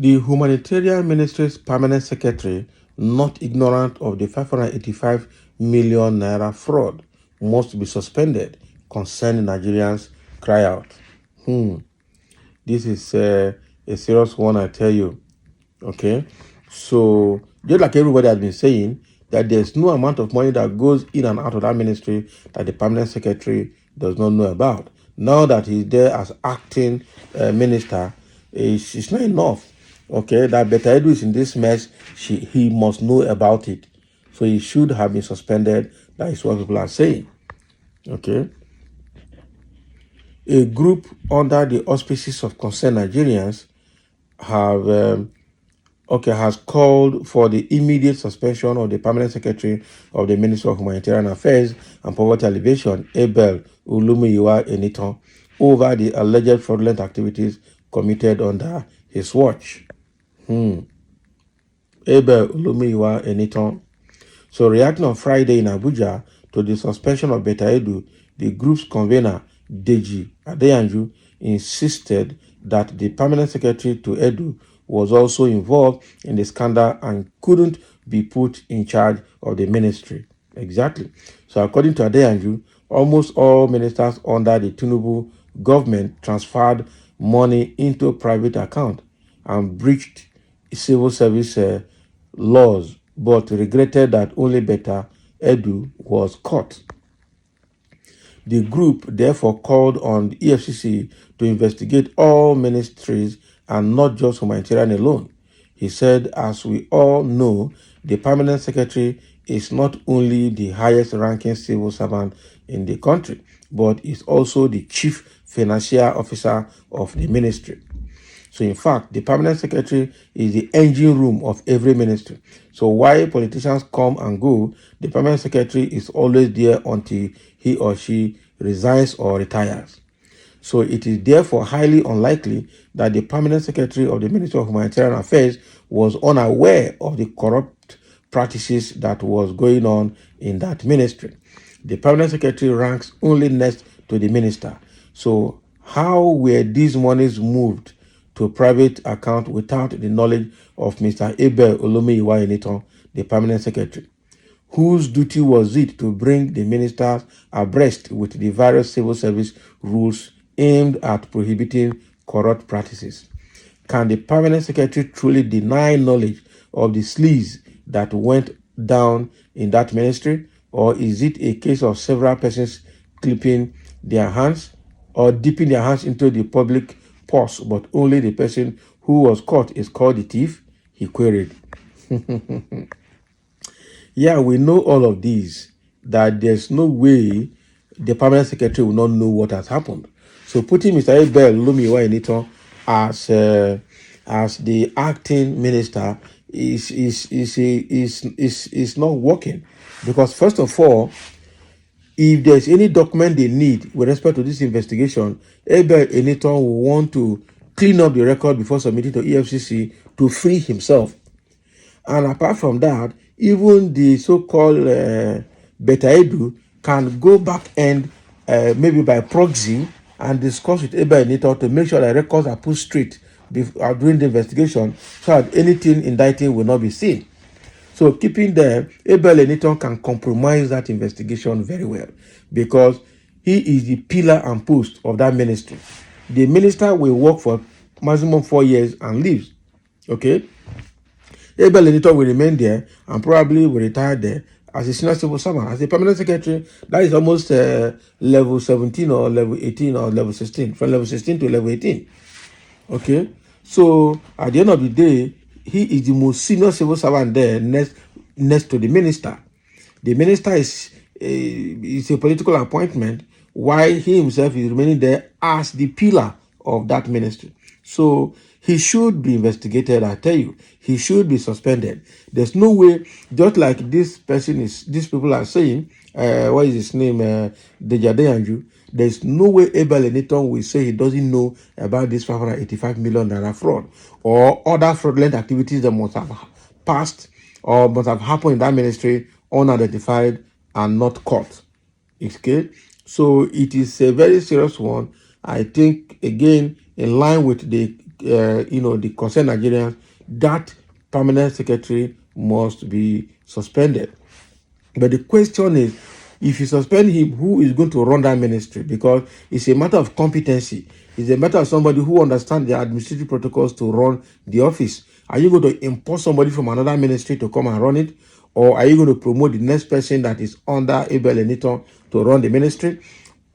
The Humanitarian Ministry's permanent secretary, not ignorant of the 585 million naira fraud, must be suspended, concerned Nigerians cry out. This is a serious one, I tell you. Okay, so just like everybody has been saying, that there's no amount of money that goes in and out of that ministry that the permanent secretary does not know about. Now that he's there as acting minister, it's not enough. Okay, that Betta is in this mess, he must know about it. So he should have been suspended. That is what people are saying. Okay. A group under the auspices of concerned Nigerians has called for the immediate suspension of the permanent secretary of the Ministry of Humanitarian Affairs and Poverty Alleviation, Abel Olumiyiwa Enitan, over the alleged fraudulent activities committed under his watch. Abel Olumiyiwa Enitan. So, reacting on Friday in Abuja to the suspension of Betta, the group's convener, Deji Adeyanju, insisted that the permanent secretary to Edu was also involved in the scandal and couldn't be put in charge of the ministry. Exactly. So according to Adeyanju, almost all ministers under the Tinubu government transferred money into private account and breached civil service laws, but regretted that only Betta Edu was caught. The group therefore called on the EFCC to investigate all ministries and not just Humanitarian alone. He said, as we all know, the permanent secretary is not only the highest ranking civil servant in the country, but is also the chief financial officer of the ministry. So in fact, the permanent secretary is the engine room of every ministry. So while politicians come and go, the permanent secretary is always there until he or she resigns or retires. So it is therefore highly unlikely that the permanent secretary of the Ministry of Humanitarian Affairs was unaware of the corrupt practices that was going on in that ministry. The permanent secretary ranks only next to the minister. So how were these monies moved to a private account without the knowledge of Mr. Abel Olumiyiwa Enitan, the permanent secretary? Whose duty was it to bring the ministers abreast with the various civil service rules aimed at prohibiting corrupt practices? Can the permanent secretary truly deny knowledge of the sleaze that went down in that ministry? Or is it a case of several persons clipping their hands or dipping their hands into the public purse, but only the person who was caught is called the thief? He queried. Yeah, we know all of these, that there's no way the permanent secretary will not know what has happened. So putting Mr. Abel Olumiyiwa Enitan as the acting minister is not working, because first of all, if there's any document they need with respect to this investigation, Abel Enitan will want to clean up the record before submitting to EFCC to free himself. And apart from that, even the so-called Betta Edu can go back and maybe by proxy and discuss with Abel Enitan to make sure that records are put straight during the investigation, so that anything indicting will not be seen. So keeping them, Abel Enitan can compromise that investigation very well, because he is the pillar and post of that ministry. The minister will work for maximum 4 years and leaves. Okay? Abel Enitan will remain there and probably will retire there as a senior civil servant. As a permanent secretary, that is almost level 17 or level 18 or level 16, from level 16 to level 18. Okay? So at the end of the day, he is the most senior civil servant there next to the minister. The minister is a political appointment, while he himself is remaining there as the pillar of that ministry. So he should be investigated, I tell you. He should be suspended. There's no way, just like these people are saying, what is his name, Deji Adeyanju, there's no way Abel Enitan will say he doesn't know about this 585 million naira fraud or other fraudulent activities that must have passed or must have happened in that ministry unidentified and not caught. Okay? So it is a very serious one. I think, again, in line with the the concerned Nigerians, that permanent secretary must be suspended. But the question is, if you suspend him, who is going to run that ministry? Because it's a matter of competency. It's a matter of somebody who understands the administrative protocols to run the office. Are you going to import somebody from another ministry to come and run it? Or are you going to promote the next person that is under Abel Eniton to run the ministry?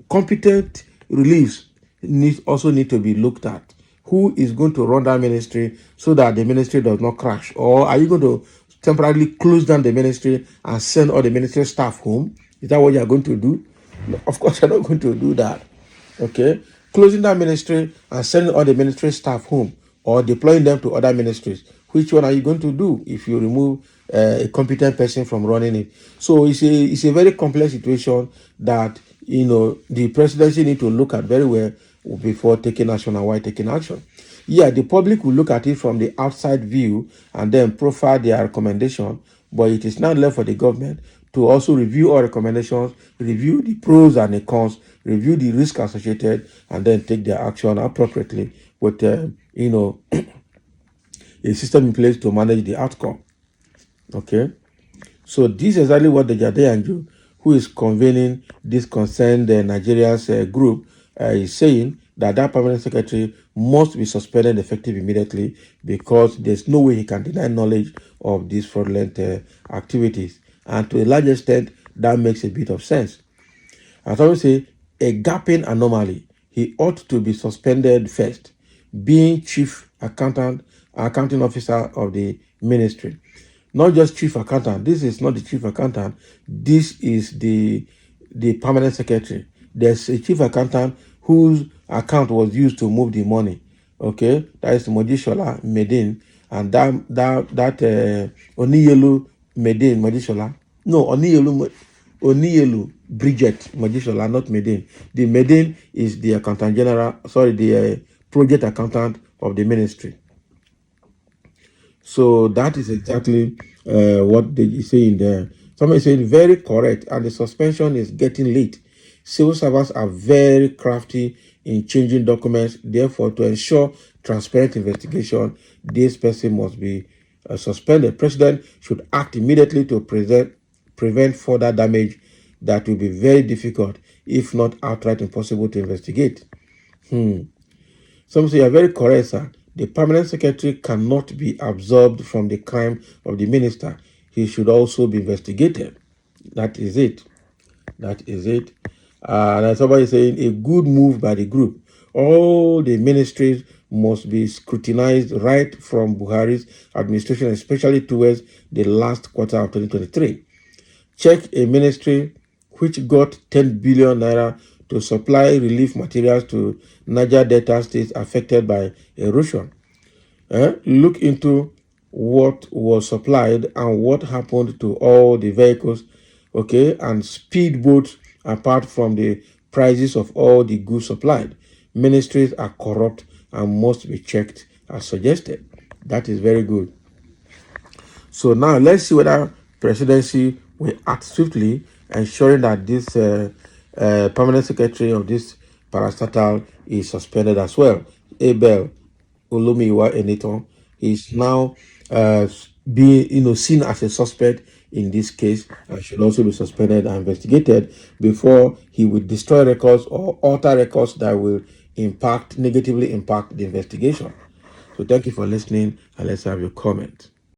Competent reliefs also need to be looked at. Who is going to run that ministry so that the ministry does not crash? Or are you going to temporarily close down the ministry and send all the ministry staff home? Is that what you are going to do? No, of course, you're not going to do that. Okay? Closing that ministry and sending all the ministry staff home or deploying them to other ministries. Which one are you going to do if you remove a competent person from running it? So it's a very complex situation that the presidency need to look at very well before taking action and why taking action. Yeah, the public will look at it from the outside view and then profile their recommendation, but it is now left for the government to also review all recommendations, review the pros and the cons, review the risk associated, and then take their action appropriately with a system in place to manage the outcome. Okay, so this is exactly what the Jadeyanju, who is convening this concerned Nigerians group, is saying, that permanent secretary must be suspended effective immediately because there's no way he can deny knowledge of these fraudulent activities. And to a large extent, that makes a bit of sense. As I always say, a gaping anomaly. He ought to be suspended first, being chief accounting officer of the ministry. Not just chief accountant. This is not the chief accountant. This is the permanent secretary. There's a chief accountant whose account was used to move the money. Okay, that is Mojishola Medin, and that Oniyelu Medin Mojishola. No, Oniyelu Bridget Mojishola, not Medin. The Medin is the accountant general. Sorry, the project accountant of the ministry. So that is exactly what they say in there. Somebody said very correct, and the suspension is getting late. Civil servants are very crafty in changing documents. Therefore, to ensure transparent investigation, this person must be suspended. President should act immediately to prevent further damage that will be very difficult, if not outright impossible to investigate. Some say you are very correct, sir. The permanent secretary cannot be absolved from the crime of the minister. He should also be investigated. That is it. That is it. And somebody saying a good move by the group. All the ministries must be scrutinized right from Buhari's administration, especially towards the last quarter of 2023. Check a ministry which got 10 billion naira to supply relief materials to Niger Delta states affected by erosion. Look into what was supplied and what happened to all the vehicles, okay, and speedboats, apart from the prices of all the goods supplied. Ministries are corrupt and must be checked as suggested. That is very good. So now let's see whether presidency will act swiftly, ensuring that this permanent secretary of this parastatal is suspended as well. Abel Olumiwa Eniton is now being seen as a suspect in this case and should also be suspended and investigated before he will destroy records or alter records that will negatively impact the investigation. So thank you for listening, and let's have your comment.